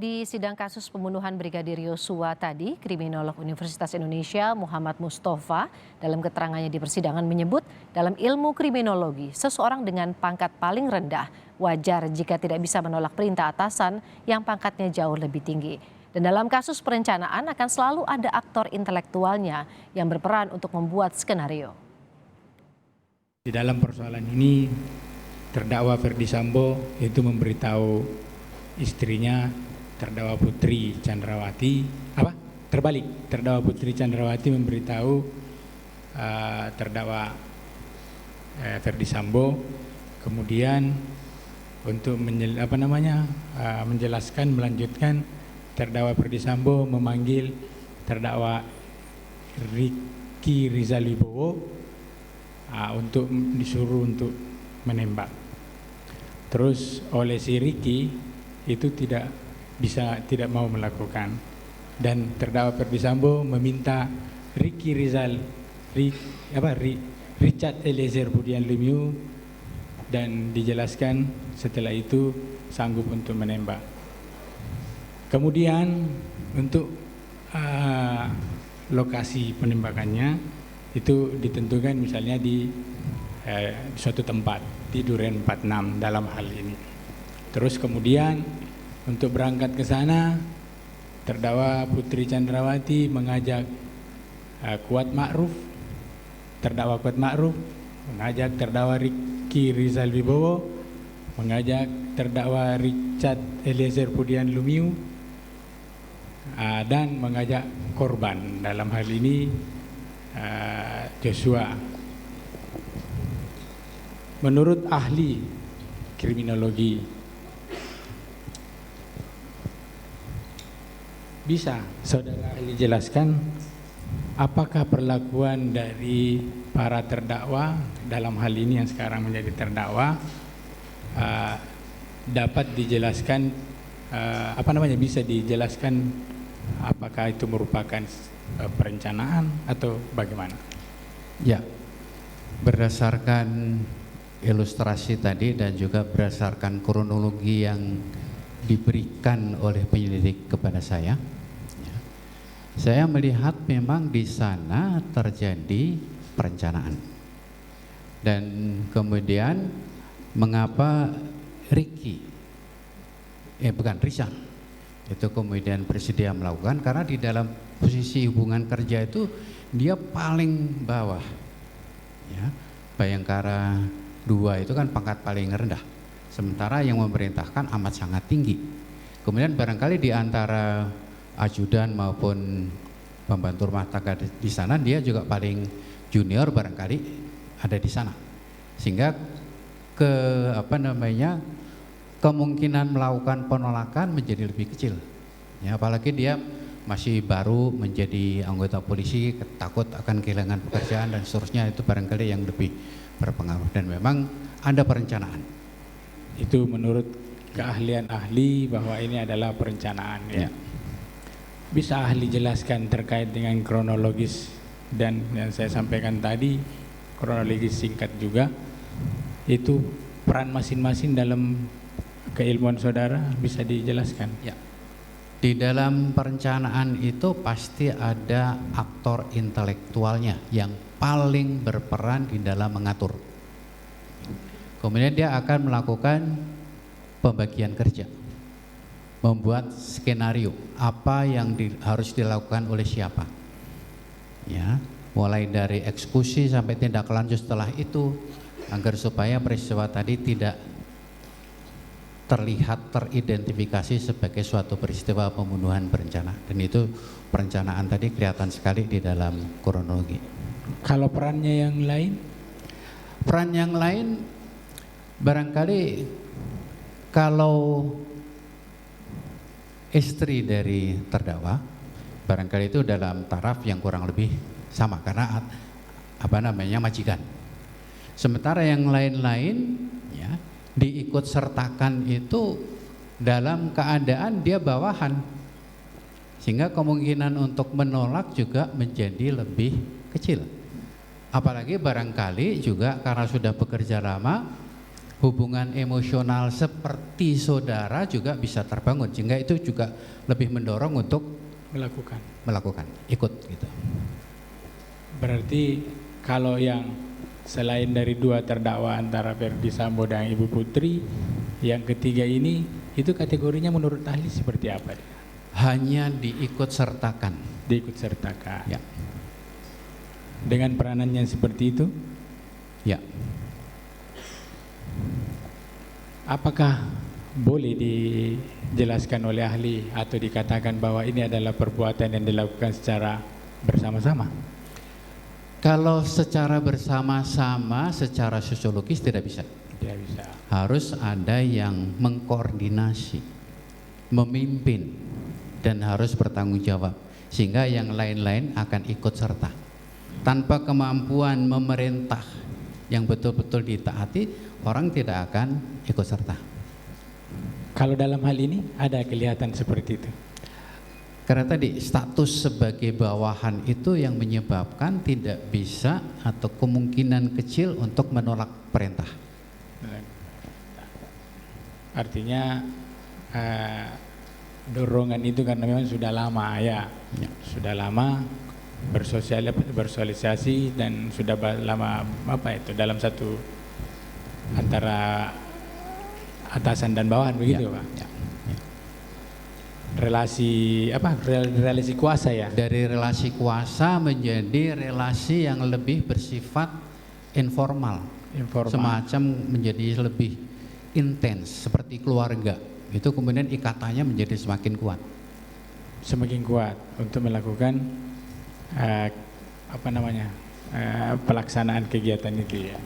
Di sidang kasus pembunuhan Brigadir Yosua tadi, kriminolog Universitas Indonesia Muhammad Mustafa dalam keterangannya di persidangan menyebut dalam ilmu kriminologi, seseorang dengan pangkat paling rendah wajar jika tidak bisa menolak perintah atasan yang pangkatnya jauh lebih tinggi. Dan dalam kasus perencanaan akan selalu ada aktor intelektualnya yang berperan untuk membuat skenario. Di dalam persoalan ini, terdakwa Ferdi Sambo itu memberitahu istrinya, terdakwa Putri Chandrawati, terdakwa Putri Chandrawati memberitahu terdakwa Ferdi Sambo, kemudian untuk menjelaskan, melanjutkan, terdakwa Ferdi Sambo memanggil terdakwa Ricky Rizal Wibowo untuk disuruh untuk menembak. Terus oleh si Ricky itu tidak mau melakukan, dan terdakwa Ferdi Sambo meminta Richard Eliezer Budian Lumiu, dan dijelaskan setelah itu sanggup untuk menembak. Kemudian untuk lokasi penembakannya itu ditentukan misalnya di suatu tempat di Duren 46 dalam hal ini. Terus kemudian untuk berangkat ke sana, terdakwa Putri Chandrawati mengajak terdakwa Kuat Ma'ruf mengajak terdakwa Ricky Rizal Wibowo, mengajak terdakwa Richard Eliezer Budian Lumiu, dan mengajak korban dalam hal ini Joshua. Menurut ahli kriminologi, bisa saudara ahli jelaskan apakah perlakuan dari para terdakwa dalam hal ini yang sekarang menjadi terdakwa dapat dijelaskan bisa dijelaskan apakah itu merupakan perencanaan atau bagaimana? Ya, berdasarkan ilustrasi tadi dan juga berdasarkan kronologi yang diberikan oleh penyelidik kepada saya melihat memang di sana terjadi perencanaan. Dan kemudian mengapa Rizal itu kemudian bersedia melakukan, karena di dalam posisi hubungan kerja itu dia paling bawah, ya. Bayangkara 2 itu kan pangkat paling rendah, sementara yang memerintahkan amat sangat tinggi. Kemudian barangkali di antara ajudan maupun pembantu rumah tangga di sana dia juga paling junior barangkali ada di sana, sehingga kemungkinan melakukan penolakan menjadi lebih kecil, ya, apalagi dia masih baru menjadi anggota polisi, takut akan kehilangan pekerjaan dan seterusnya, itu barangkali yang lebih berpengaruh. Dan memang ada perencanaan. Itu menurut keahlian ahli bahwa ini adalah perencanaan, ya. Bisa ahli jelaskan terkait dengan kronologis dan yang saya sampaikan tadi, kronologis singkat juga, itu peran masing-masing dalam keilmuan saudara bisa dijelaskan? Ya. Di dalam perencanaan itu pasti ada aktor intelektualnya yang paling berperan di dalam mengatur. Kemudian dia akan melakukan pembagian kerja, membuat skenario apa yang harus dilakukan oleh siapa, ya, mulai dari eksekusi sampai tindak lanjut setelah itu, agar supaya peristiwa tadi tidak terlihat teridentifikasi sebagai suatu peristiwa pembunuhan berencana. Dan itu perencanaan tadi kelihatan sekali di dalam kronologi. Kalau perannya yang lain? Peran yang lain barangkali kalau istri dari terdakwa barangkali itu dalam taraf yang kurang lebih sama, karena majikan. Sementara yang lain-lain, ya, diikut sertakan itu dalam keadaan dia bawahan, sehingga kemungkinan untuk menolak juga menjadi lebih kecil. Apalagi barangkali juga karena sudah bekerja lama, hubungan emosional seperti saudara juga bisa terbangun, sehingga itu juga lebih mendorong untuk melakukan ikut gitu. Berarti kalau yang selain dari dua terdakwa antara Verdi Sambo dan Ibu Putri, yang ketiga ini itu kategorinya menurut ahli seperti apa? Hanya diikut sertakan. Diikut sertakan. Ya. Dengan peranannya seperti itu? Ya. Apakah boleh dijelaskan oleh ahli atau dikatakan bahwa ini adalah perbuatan yang dilakukan secara bersama-sama? Kalau secara bersama-sama, secara sosiologis tidak bisa. Tidak bisa. Harus ada yang mengkoordinasi, memimpin, dan harus bertanggung jawab, sehingga yang lain-lain akan ikut serta. Tanpa kemampuan memerintah yang betul-betul ditaati, orang tidak akan ikut serta. Kalau dalam hal ini ada kelihatan seperti itu? Karena tadi status sebagai bawahan itu yang menyebabkan tidak bisa atau kemungkinan kecil untuk menolak perintah. Artinya dorongan itu karena memang sudah lama ya. Sudah lama bersosialisasi dan sudah lama dalam satu antara atasan dan bawahan begitu Pak. Ya. Relasi kuasa ya. Dari relasi kuasa menjadi relasi yang lebih bersifat informal. Semacam menjadi lebih intens seperti keluarga. Itu kemudian ikatannya menjadi semakin kuat. Semakin kuat untuk melakukan pelaksanaan kegiatan itu ya.